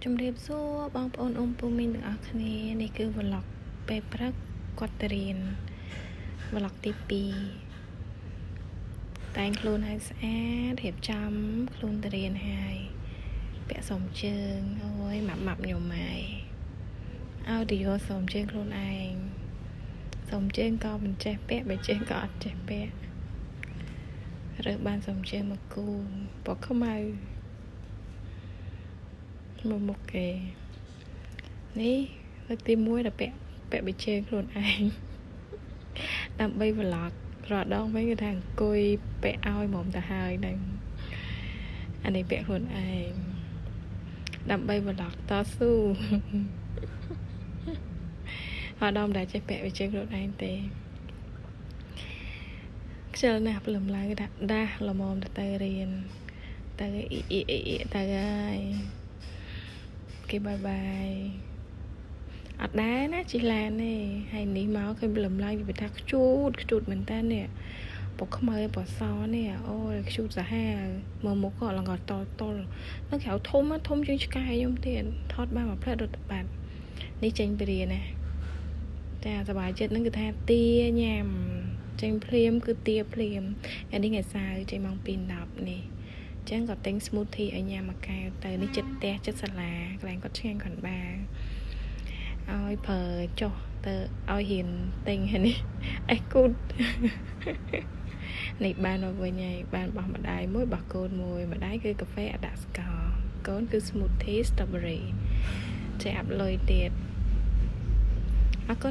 ជំរាបសួរបងប្អូនពូមីងទាំងអស់គ្នានេះគឺ vlog ពេលព្រឹកគាត់ទៅរៀន vlog ទី2តែងខ្លួនឲ្យស្អាតរៀបចំខ្លួនទៅរៀនហើយពាក់សមជើងអូយម៉ាប់ញោមម៉ៃaudio សមជើងខ្លួនឯងសមជើងក៏មិនចេះពាក់បើចេះក៏អត់ចេះពាក់រើសបានសមជើងមកគូពណ៌ខ្មៅមកមុខគេនេះលើកទី1ដល់ពាក់បិជើងខ្លួនឯងដើម្បី vlog រដងវិញគឺថាអង្គុយពាក់ឲ្យហ្មងទៅហើយហ្នឹងអានេះពាក់ខ្លួនឯងដើម្បី vlog តស៊ូអត់ដល់តែចេះពាក់បិជើងខ្លួនឯងទេខ្ជិលណាស់ព្រលឹមឡើងថាដាស់ល្មមទៅរៀនទៅទៅហើយគេបាយអត់ដែរណាជីឡានទេហើយនេះមកឃើញព្រលឹមឡើងវាថាខ្ជូតមែនតើនេះពណ៌ខ្មៅពណ៌សនេះអូយខ្ជូតសាហាវមើលមុខក៏ឡើងតលនៅក្រៅធំជាងឆ្កែខ្ញុំទៀតថតបានមកផ្លែរត់បាត់នេះចេញពីរៀនណាចាសប្បាយចិត្តហ្នឹងគឺថាទាញ៉ាំចេញភ្លាមគឺទាភ្លាមអានេះថ្ងៃសៅរ៍ចេញម៉ោង 2:10 នេះចឹងក៏ទិញ smoothie ឲ្យញ៉ាំមួយកែវទៅនេះចិត្តផ្ទះចិត្តសាលាកន្លែងគាត់ឆ្ងាញ់គាត់បានឲ្យប្រើចុះទៅឲ្យហ៊ានទិញហើយនេះអេគូតនេះបានមកវិញហើយបានបោះម្ដាយមួយបោះកូនមួយម្ដាយគឺកាហ្វេអដាក់ស្ករកូនគឺ smoothie strawberry ចេះអាប់លុយទៀតអរគុណ